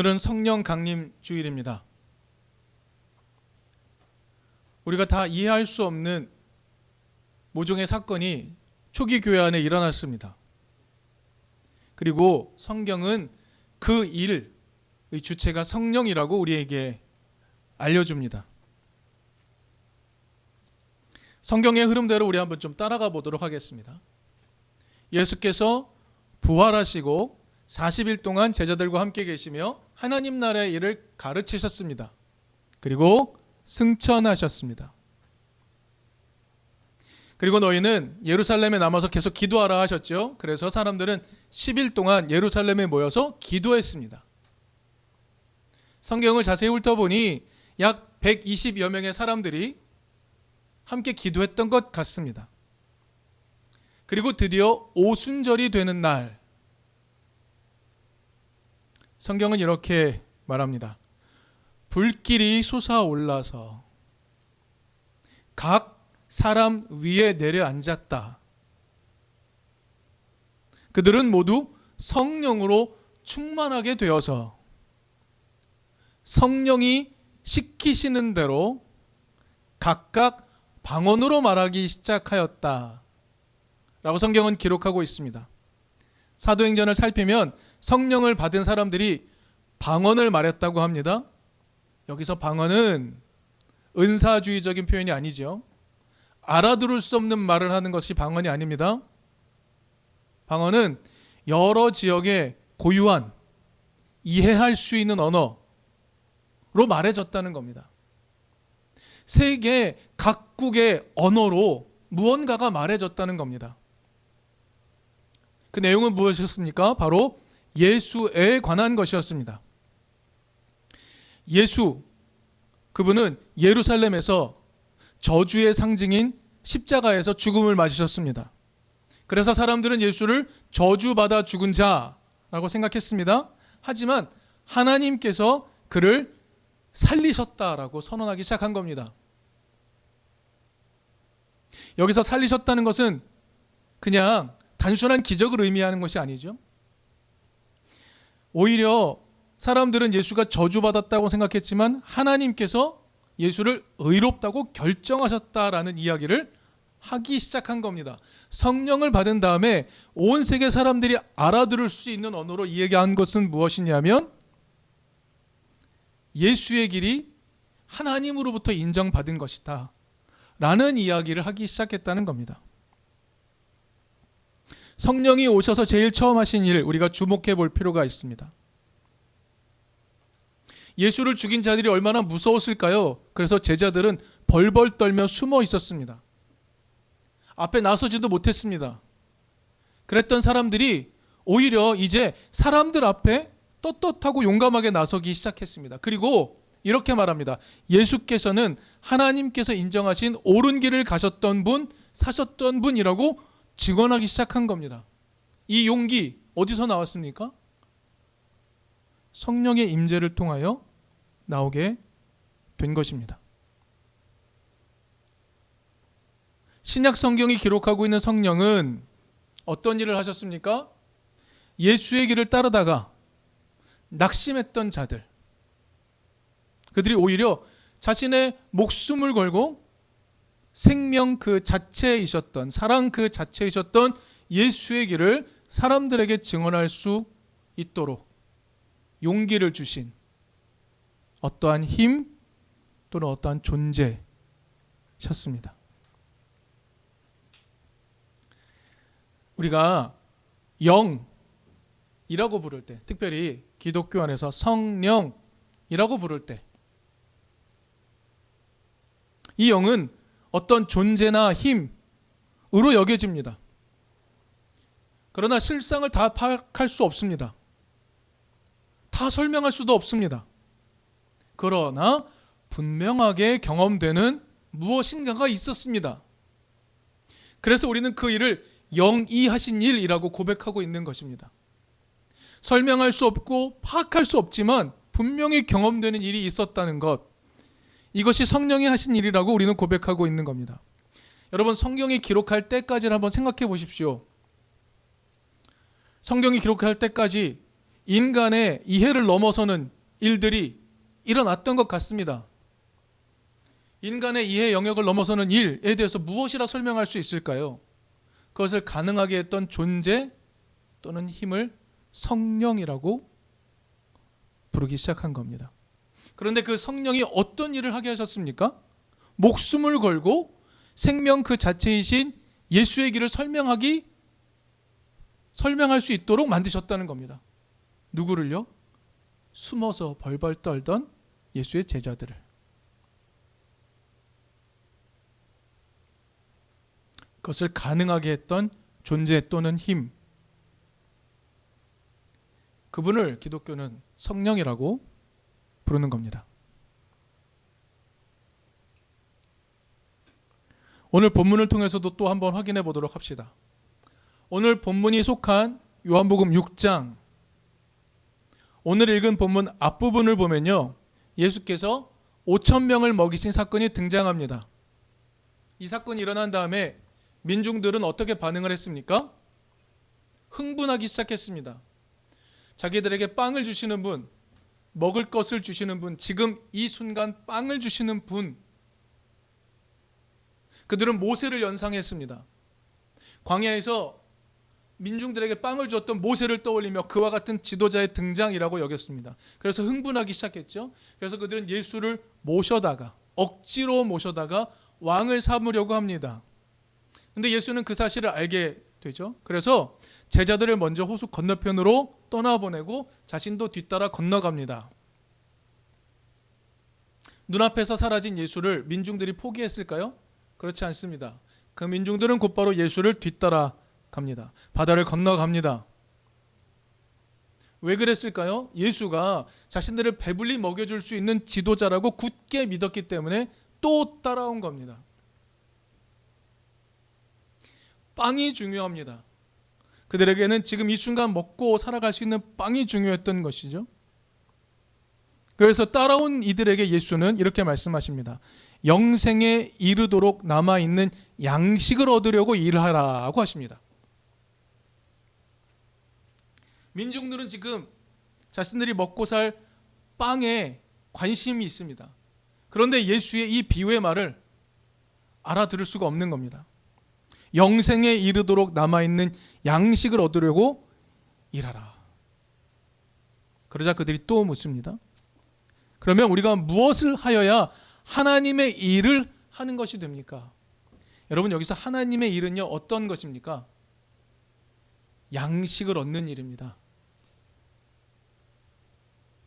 오늘은 성령 강림 주일입니다. 우리가 다 이해할 수 없는 모종의 사건이 초기 교회 안에 일어났습니다. 그리고 성경은 그 일의 주체가 성령이라고 우리에게 알려줍니다. 성경의 흐름대로 우리 한번 좀 따라가 보도록 하겠습니다. 예수께서 부활하시고 40일 동안 제자들과 함께 계시며 하나님 나라의 일을 가르치셨습니다. 그리고 승천하셨습니다. 그리고 너희는 예루살렘에 남아서 계속 기도하라 하셨죠. 그래서 사람들은 10일 동안 예루살렘에 모여서 기도했습니다. 성경을 자세히 훑어보니 약 120여 명의 사람들이 함께 기도했던 것 같습니다. 그리고 드디어 오순절이 되는 날, 성경은 이렇게 말합니다. 불길이 솟아올라서 각 사람 위에 내려앉았다. 그들은 모두 성령으로 충만하게 되어서 성령이 시키시는 대로 각각 방언으로 말하기 시작하였다 라고 성경은 기록하고 있습니다. 사도행전을 살피면 성령을 받은 사람들이 방언을 말했다고 합니다. 여기서 방언은 은사주의적인 표현이 아니죠. 알아들을 수 없는 말을 하는 것이 방언이 아닙니다. 방언은 여러 지역의 고유한 이해할 수 있는 언어로 말해졌다는 겁니다. 세계 각국의 언어로 무언가가 말해졌다는 겁니다. 그 내용은 무엇이었습니까? 바로 예수에 관한 것이었습니다. 예수, 그분은 예루살렘에서 저주의 상징인 십자가에서 죽음을 맞으셨습니다. 그래서 사람들은 예수를 저주받아 죽은 자라고 생각했습니다. 하지만 하나님께서 그를 살리셨다라고 선언하기 시작한 겁니다. 여기서 살리셨다는 것은 그냥 단순한 기적을 의미하는 것이 아니죠. 오히려 사람들은 예수가 저주받았다고 생각했지만 하나님께서 예수를 의롭다고 결정하셨다라는 이야기를 하기 시작한 겁니다. 성령을 받은 다음에 온 세계 사람들이 알아들을 수 있는 언어로 이야기한 것은 무엇이냐면 예수의 길이 하나님으로부터 인정받은 것이다 라는 이야기를 하기 시작했다는 겁니다. 성령이 오셔서 제일 처음 하신 일, 우리가 주목해 볼 필요가 있습니다. 예수를 죽인 자들이 얼마나 무서웠을까요? 그래서 제자들은 벌벌 떨며 숨어 있었습니다. 앞에 나서지도 못했습니다. 그랬던 사람들이 오히려 이제 사람들 앞에 떳떳하고 용감하게 나서기 시작했습니다. 그리고 이렇게 말합니다. 예수께서는 하나님께서 인정하신 옳은 길을 가셨던 분, 사셨던 분이라고 증언하기 시작한 겁니다. 이 용기 어디서 나왔습니까? 성령의 임재를 통하여 나오게 된 것입니다. 신약 성경이 기록하고 있는 성령은 어떤 일을 하셨습니까? 예수의 길을 따르다가 낙심했던 자들, 그들이 오히려 자신의 목숨을 걸고 생명 그 자체이셨던, 사랑 그 자체이셨던 예수의 길을 사람들에게 증언할 수 있도록 용기를 주신 어떠한 힘 또는 어떠한 존재셨습니다. 우리가 영이라고 부를 때, 특별히 기독교 안에서 성령이라고 부를 때, 이 영은 어떤 존재나 힘으로 여겨집니다. 그러나 실상을 다 파악할 수 없습니다. 다 설명할 수도 없습니다. 그러나 분명하게 경험되는 무엇인가가 있었습니다. 그래서 우리는 그 일을 영이 하신 일이라고 고백하고 있는 것입니다. 설명할 수 없고 파악할 수 없지만 분명히 경험되는 일이 있었다는 것, 이것이 성령이 하신 일이라고 우리는 고백하고 있는 겁니다. 여러분, 성경이 기록할 때까지를 한번 생각해 보십시오. 성경이 기록할 때까지 인간의 이해를 넘어서는 일들이 일어났던 것 같습니다. 인간의 이해 영역을 넘어서는 일에 대해서 무엇이라 설명할 수 있을까요? 그것을 가능하게 했던 존재 또는 힘을 성령이라고 부르기 시작한 겁니다. 그런데 그 성령이 어떤 일을 하게 하셨습니까? 목숨을 걸고 생명 그 자체이신 예수의 길을 설명할 수 있도록 만드셨다는 겁니다. 누구를요? 숨어서 벌벌 떨던 예수의 제자들을. 그것을 가능하게 했던 존재 또는 힘, 그분을 기독교는 성령이라고 부르는 겁니다. 오늘 본문을 통해서도 또 한번 확인해 보도록 합시다. 오늘 본문이 속한 요한복음 6장, 오늘 읽은 본문 앞부분을 보면요, 예수께서 5,000명을 먹이신 사건이 등장합니다. 이 사건이 일어난 다음에 민중들은 어떻게 반응을 했습니까? 흥분하기 시작했습니다. 자기들에게 빵을 주시는 분, 먹을 것을 주시는 분, 지금 이 순간 빵을 주시는 분, 그들은 모세를 연상했습니다. 광야에서 민중들에게 빵을 주었던 모세를 떠올리며 그와 같은 지도자의 등장이라고 여겼습니다. 그래서 흥분하기 시작했죠. 그래서 그들은 예수를 억지로 모셔다가 왕을 삼으려고 합니다. 근데 예수는 그 사실을 알게 되죠. 그래서 제자들을 먼저 호수 건너편으로 떠나보내고 자신도 뒤따라 건너갑니다. 눈앞에서 사라진 예수를 민중들이 포기했을까요? 그렇지 않습니다. 그 민중들은 곧바로 예수를 뒤따라 갑니다. 바다를 건너갑니다. 왜 그랬을까요? 예수가 자신들을 배불리 먹여줄 수 있는 지도자라고 굳게 믿었기 때문에 또 따라온 겁니다. 빵이 중요합니다. 그들에게는 지금 이 순간 먹고 살아갈 수 있는 빵이 중요했던 것이죠. 그래서 따라온 이들에게 예수는 이렇게 말씀하십니다. 영생에 이르도록 남아있는 양식을 얻으려고 일하라고 하십니다. 민중들은 지금 자신들이 먹고 살 빵에 관심이 있습니다. 그런데 예수의 이 비유의 말을 알아들을 수가 없는 겁니다. 영생에 이르도록 남아있는 양식을 얻으려고 일하라. 그러자 그들이 또 묻습니다. 그러면 우리가 무엇을 하여야 하나님의 일을 하는 것이 됩니까? 여러분, 여기서 하나님의 일은요, 어떤 것입니까? 양식을 얻는 일입니다.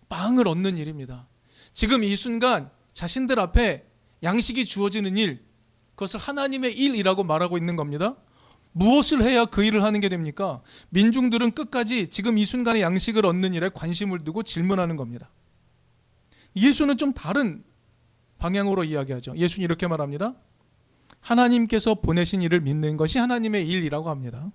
빵을 얻는 일입니다. 지금 이 순간 자신들 앞에 양식이 주어지는 일, 그것을 하나님의 일이라고 말하고 있는 겁니다. 무엇을 해야 그 일을 하는 게 됩니까? 민중들은 끝까지 지금 이 순간에 양식을 얻는 일에 관심을 두고 질문하는 겁니다. 예수는 좀 다른 방향으로 이야기하죠. 예수는 이렇게 말합니다. 하나님께서 보내신 일을 믿는 것이 하나님의 일이라고 합니다.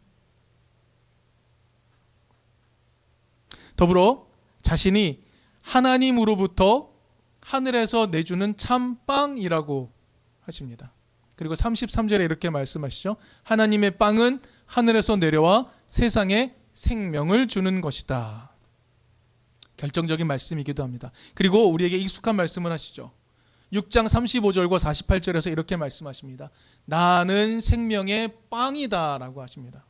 더불어 자신이 하나님으로부터 하늘에서 내주는 참빵이라고 하십니다. 그리고 33절에 이렇게 말씀하시죠. 하나님의 빵은 하늘에서 내려와 세상에 생명을 주는 것이다. 결정적인 말씀이기도 합니다. 그리고 우리에게 익숙한 말씀을 하시죠. 6장 35절과 48절에서 이렇게 말씀하십니다. 나는 생명의 빵이다 라고 하십니다.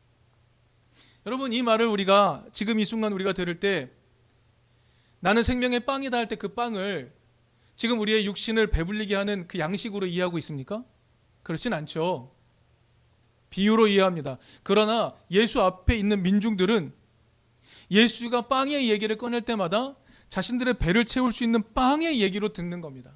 여러분, 이 말을 우리가 지금 이 순간 우리가 들을 때 나는 생명의 빵이다 할 때 그 빵을 지금 우리의 육신을 배불리게 하는 그 양식으로 이해하고 있습니까? 그렇진 않죠. 비유로 이해합니다. 그러나 예수 앞에 있는 민중들은 예수가 빵의 얘기를 꺼낼 때마다 자신들의 배를 채울 수 있는 빵의 얘기로 듣는 겁니다.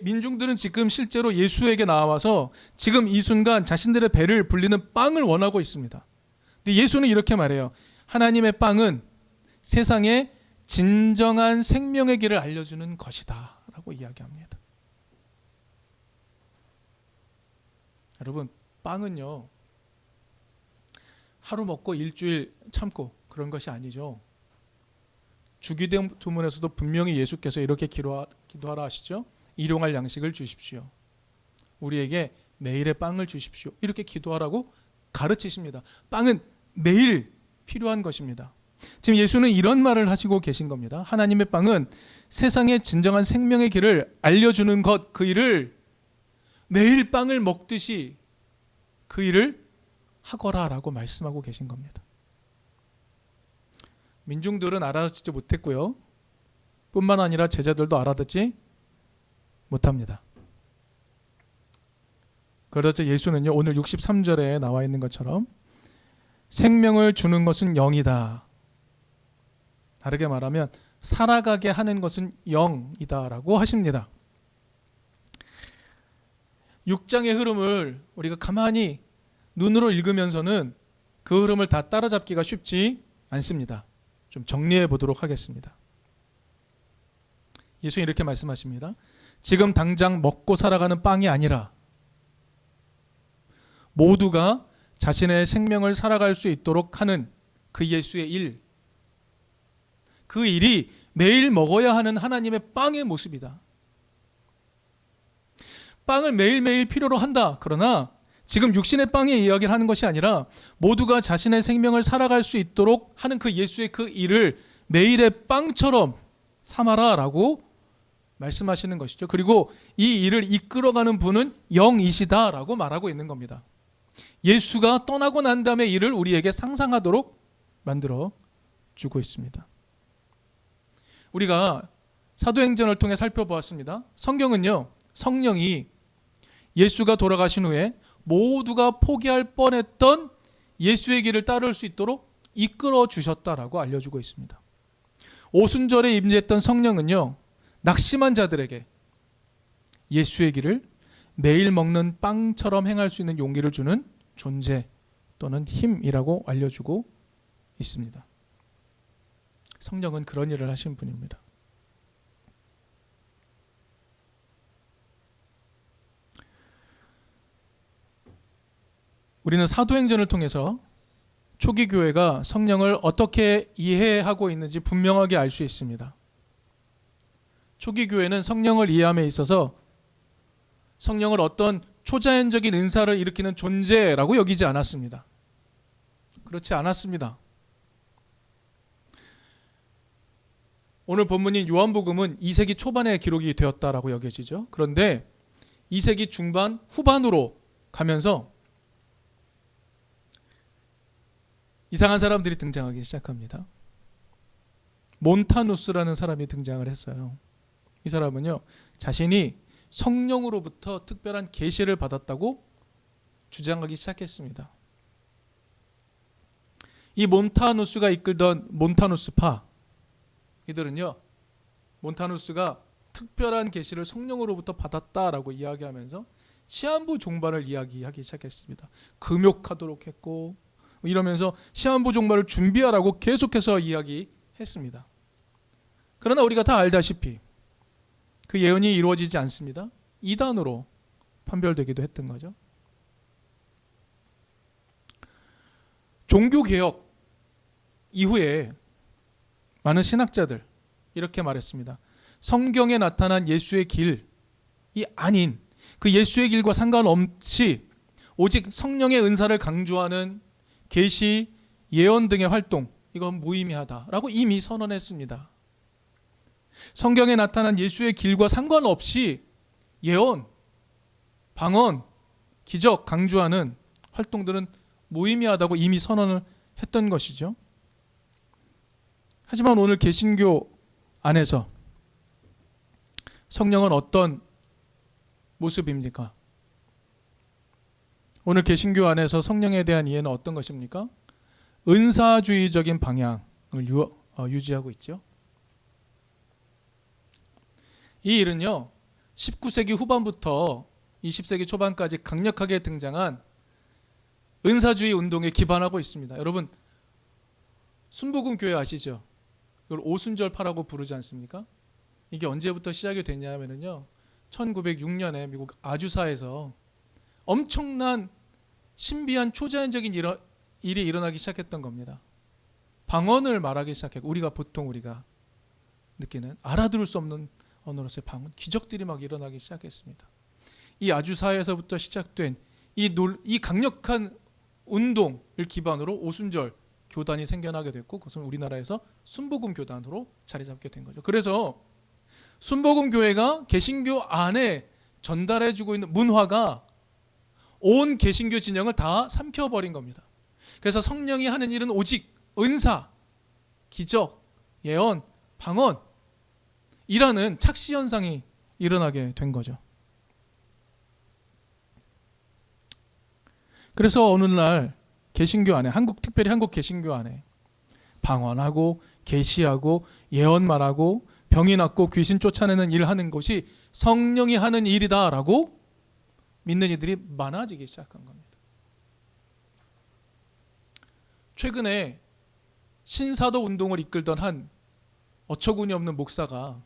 민중들은 지금 실제로 예수에게 나와서 지금 이 순간 자신들의 배를 불리는 빵을 원하고 있습니다. 근데 예수는 이렇게 말해요. 하나님의 빵은 세상에 진정한 생명의 길을 알려주는 것이다 라고 이야기합니다. 여러분, 빵은요, 하루 먹고 일주일 참고 그런 것이 아니죠. 주기도문에서도 분명히 예수께서 이렇게 기도하라 하시죠. 일용할 양식을 주십시오. 우리에게 매일의 빵을 주십시오. 이렇게 기도하라고 가르치십니다. 빵은 매일 필요한 것입니다. 지금 예수는 이런 말을 하시고 계신 겁니다. 하나님의 빵은 세상의 진정한 생명의 길을 알려주는 것, 그 일을 매일 빵을 먹듯이 그 일을 하거라 라고 말씀하고 계신 겁니다. 민중들은 알아듣지 못했고요. 뿐만 아니라 제자들도 알아듣지 못합니다. 그래서 예수는요, 오늘 63절에 나와 있는 것처럼 생명을 주는 것은 영이다. 다르게 말하면 살아가게 하는 것은 영이다 라고 하십니다. 6장의 흐름을 우리가 가만히 눈으로 읽으면서는 그 흐름을 다 따라잡기가 쉽지 않습니다. 좀 정리해 보도록 하겠습니다. 예수님 이렇게 말씀하십니다. 지금 당장 먹고 살아가는 빵이 아니라 모두가 자신의 생명을 살아갈 수 있도록 하는 그 예수의 일, 그 일이 매일 먹어야 하는 하나님의 빵의 모습이다. 빵을 매일매일 필요로 한다. 그러나 지금 육신의 빵의 이야기를 하는 것이 아니라 모두가 자신의 생명을 살아갈 수 있도록 하는 그 예수의 그 일을 매일의 빵처럼 삼아라 라고 말씀하시는 것이죠. 그리고 이 일을 이끌어가는 분은 영이시다 라고 말하고 있는 겁니다. 예수가 떠나고 난 다음에 일을 우리에게 상상하도록 만들어 주고 있습니다. 우리가 사도행전을 통해 살펴보았습니다. 성경은요, 성령이 예수가 돌아가신 후에 모두가 포기할 뻔했던 예수의 길을 따를 수 있도록 이끌어 주셨다라고 알려주고 있습니다. 오순절에 임재했던 성령은요, 낙심한 자들에게 예수의 길을 매일 먹는 빵처럼 행할 수 있는 용기를 주는 존재 또는 힘이라고 알려주고 있습니다. 성령은 그런 일을 하신 분입니다. 우리는 사도행전을 통해서 초기 교회가 성령을 어떻게 이해하고 있는지 분명하게 알 수 있습니다. 초기 교회는 성령을 이해함에 있어서 성령을 어떤 초자연적인 은사를 일으키는 존재라고 여기지 않았습니다. 그렇지 않았습니다. 오늘 본문인 요한복음은 2세기 초반에 기록이 되었다라고 여겨지죠. 그런데 2세기 중반 후반으로 가면서 이상한 사람들이 등장하기 시작합니다. 몬타누스라는 사람이 등장을 했어요. 이 사람은요, 자신이 성령으로부터 특별한 계시를 받았다고 주장하기 시작했습니다. 이 몬타누스가 이끌던 몬타누스파, 이들은요, 몬타누스가 특별한 계시를 성령으로부터 받았다라고 이야기하면서 시한부 종말을 이야기하기 시작했습니다. 금욕하도록 했고 이러면서 시한부 종말을 준비하라고 계속해서 이야기했습니다. 그러나 우리가 다 알다시피 그 예언이 이루어지지 않습니다. 이단으로 판별되기도 했던 거죠. 종교개혁 이후에 많은 신학자들 이렇게 말했습니다. 성경에 나타난 예수의 길이 아닌 그 예수의 길과 상관없이 오직 성령의 은사를 강조하는 계시, 예언 등의 활동, 이건 무의미하다라고 이미 선언했습니다. 성경에 나타난 예수의 길과 상관없이 예언, 방언, 기적 강조하는 활동들은 무의미하다고 이미 선언을 했던 것이죠. 하지만 오늘 개신교 안에서 성령은 어떤 모습입니까? 오늘 개신교 안에서 성령에 대한 이해는 어떤 것입니까? 은사주의적인 방향을 유지하고 있죠. 이 일은요, 19세기 후반부터 20세기 초반까지 강력하게 등장한 은사주의 운동에 기반하고 있습니다. 여러분, 순복음 교회 아시죠? 이걸 오순절파라고 부르지 않습니까? 이게 언제부터 시작이 됐냐면요, 1906년에 미국 아주사에서 엄청난 신비한 초자연적인 일이 일어나기 시작했던 겁니다. 방언을 말하기 시작했고, 우리가 느끼는 알아들을 수 없는 언어로서의 방언, 기적들이 막 일어나기 시작했습니다. 이 아주사에서부터 시작된 이 강력한 운동을 기반으로 오순절 교단이 생겨나게 됐고, 그것은 우리나라에서 순복음 교단으로 자리 잡게 된 거죠. 그래서 순복음 교회가 개신교 안에 전달해주고 있는 문화가 온 개신교 진영을 다 삼켜버린 겁니다. 그래서 성령이 하는 일은 오직 은사, 기적, 예언, 방언이라는 착시 현상이 일어나게 된 거죠. 그래서 어느 날 개신교 안에, 특별히 한국 개신교 안에 방언하고 계시하고 예언 말하고 병이 낫고 귀신 쫓아내는 일 하는 것이 성령이 하는 일이다라고 믿는 이들이 많아지기 시작한 겁니다. 최근에 신사도 운동을 이끌던 한 어처구니 없는 목사가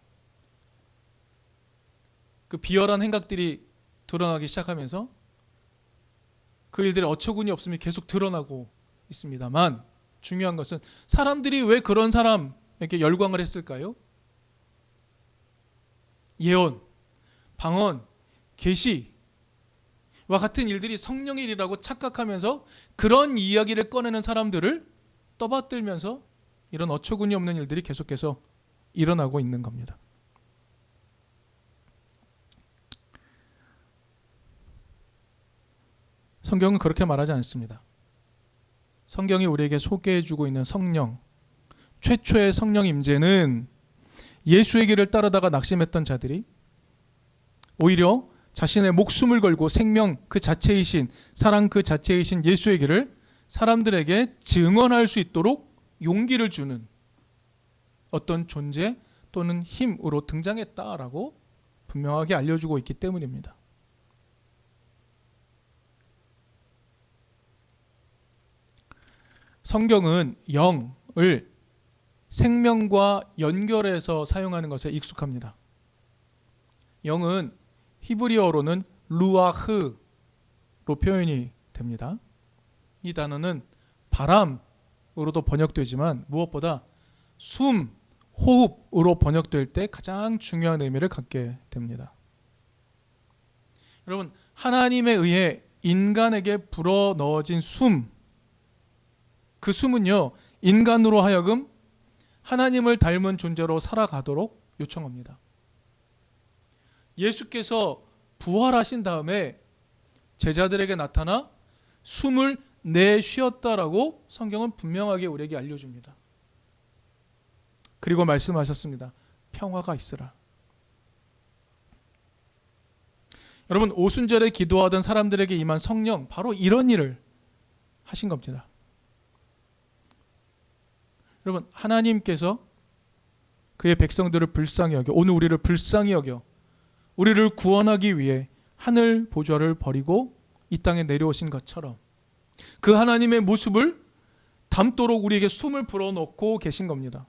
그 비열한 행각들이 드러나기 시작하면서 그 일들이 어처구니 없음이 계속 드러나고 있습니다만, 중요한 것은 사람들이 왜 그런 사람에게 열광을 했을까요? 예언, 방언, 계시와 같은 일들이 성령의 일이라고 착각하면서 그런 이야기를 꺼내는 사람들을 떠받들면서 이런 어처구니 없는 일들이 계속해서 일어나고 있는 겁니다. 성경은 그렇게 말하지 않습니다. 성경이 우리에게 소개해주고 있는 성령, 최초의 성령 임재는 예수의 길을 따르다가 낙심했던 자들이 오히려 자신의 목숨을 걸고 생명 그 자체이신, 사랑 그 자체이신 예수의 길을 사람들에게 증언할 수 있도록 용기를 주는 어떤 존재 또는 힘으로 등장했다라고 분명하게 알려주고 있기 때문입니다. 성경은 영을 생명과 연결해서 사용하는 것에 익숙합니다. 영은 히브리어로는 루아흐로 표현이 됩니다. 이 단어는 바람으로도 번역되지만 무엇보다 숨, 호흡으로 번역될 때 가장 중요한 의미를 갖게 됩니다. 여러분, 하나님에 의해 인간에게 불어넣어진 숨, 그 숨은요, 인간으로 하여금 하나님을 닮은 존재로 살아가도록 요청합니다. 예수께서 부활하신 다음에 제자들에게 나타나 숨을 내쉬었다라고 성경은 분명하게 우리에게 알려줍니다. 그리고 말씀하셨습니다. 평화가 있으라. 여러분, 오순절에 기도하던 사람들에게 임한 성령, 바로 이런 일을 하신 겁니다. 여러분, 하나님께서 그의 백성들을 불쌍히 여겨, 오늘 우리를 불쌍히 여겨 우리를 구원하기 위해 하늘 보좌를 버리고 이 땅에 내려오신 것처럼 그 하나님의 모습을 담도록 우리에게 숨을 불어넣고 계신 겁니다.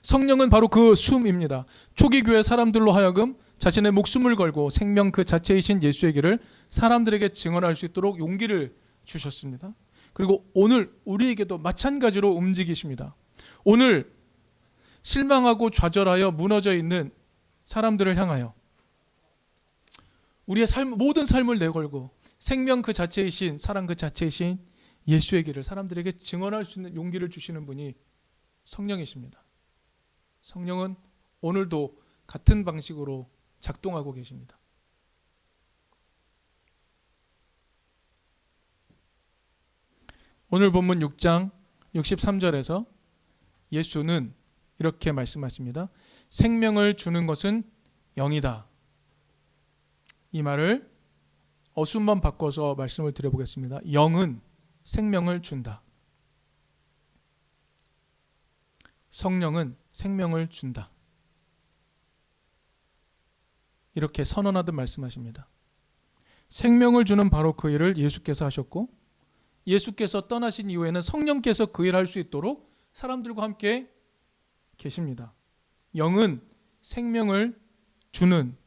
성령은 바로 그 숨입니다. 초기 교회 사람들로 하여금 자신의 목숨을 걸고 생명 그 자체이신 예수의 길을 사람들에게 증언할 수 있도록 용기를 주셨습니다. 그리고 오늘 우리에게도 마찬가지로 움직이십니다. 오늘 실망하고 좌절하여 무너져 있는 사람들을 향하여 우리의 모든 삶을 내걸고 생명 그 자체이신, 사랑 그 자체이신 예수의 길을 사람들에게 증언할 수 있는 용기를 주시는 분이 성령이십니다. 성령은 오늘도 같은 방식으로 작동하고 계십니다. 오늘 본문 6장 63절에서 예수는 이렇게 말씀하십니다. 생명을 주는 것은 영이다. 이 말을 어순만 바꿔서 말씀을 드려보겠습니다. 영은 생명을 준다. 성령은 생명을 준다. 이렇게 선언하듯 말씀하십니다. 생명을 주는 바로 그 일을 예수께서 하셨고, 예수께서 떠나신 이후에는 성령께서 그 일을 할 수 있도록 사람들과 함께 계십니다. 영은 생명을 주는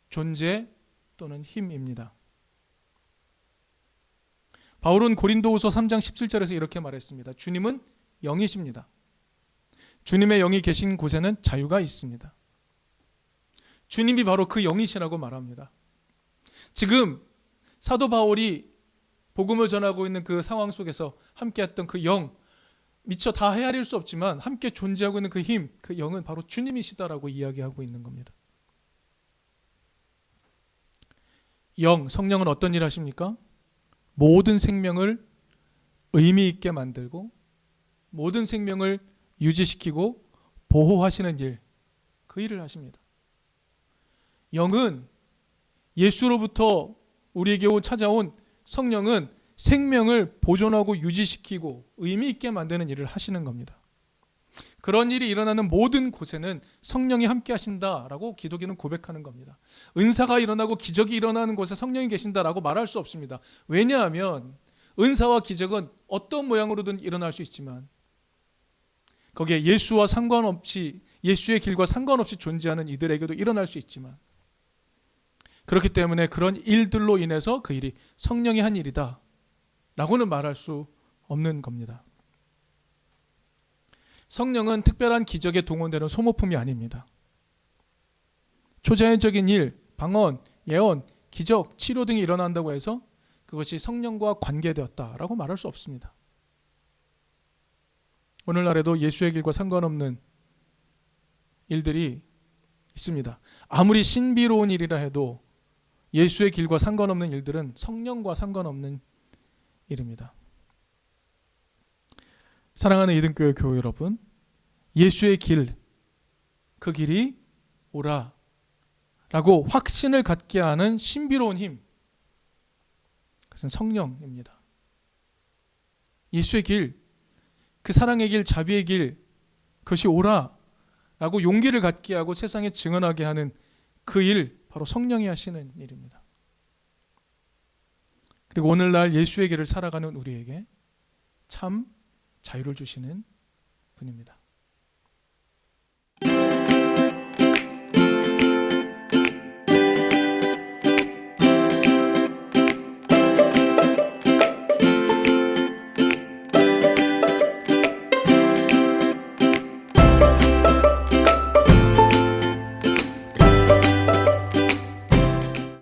존재 또는 힘입니다. 바울은 고린도후서 3장 17절에서 이렇게 말했습니다. 주님은 영이십니다. 주님의 영이 계신 곳에는 자유가 있습니다. 주님이 바로 그 영이시라고 말합니다. 지금 사도 바울이 복음을 전하고 있는 그 상황 속에서 함께했던 그 영, 미처 다 헤아릴 수 없지만 함께 존재하고 있는 그 힘, 그 영은 바로 주님이시다라고 이야기하고 있는 겁니다. 영, 성령은 어떤 일 하십니까? 모든 생명을 의미 있게 만들고 모든 생명을 유지시키고 보호하시는 일, 그 일을 하십니다. 영은 예수로부터 우리에게 찾아온 성령은 생명을 보존하고 유지시키고 의미 있게 만드는 일을 하시는 겁니다. 그런 일이 일어나는 모든 곳에는 성령이 함께 하신다라고 기독교는 고백하는 겁니다. 은사가 일어나고 기적이 일어나는 곳에 성령이 계신다라고 말할 수 없습니다. 왜냐하면 은사와 기적은 어떤 모양으로든 일어날 수 있지만 거기에 예수와 상관없이, 예수의 길과 상관없이 존재하는 이들에게도 일어날 수 있지만, 그렇기 때문에 그런 일들로 인해서 그 일이 성령이 한 일이다 라고는 말할 수 없는 겁니다. 성령은 특별한 기적에 동원되는 소모품이 아닙니다. 초자연적인 일, 방언, 예언, 기적, 치료 등이 일어난다고 해서 그것이 성령과 관계되었다라고 말할 수 없습니다. 오늘날에도 예수의 길과 상관없는 일들이 있습니다. 아무리 신비로운 일이라 해도 예수의 길과 상관없는 일들은 성령과 상관없는 일입니다. 사랑하는 이등교회 교회 여러분, 예수의 길, 그 길이 오라 라고 확신을 갖게 하는 신비로운 힘, 그것은 성령입니다. 예수의 길, 그 사랑의 길, 자비의 길, 그것이 오라 라고 용기를 갖게 하고 세상에 증언하게 하는 그 일, 바로 성령이 하시는 일입니다. 그리고 오늘날 예수의 길을 살아가는 우리에게 참 자유를 주시는 분입니다.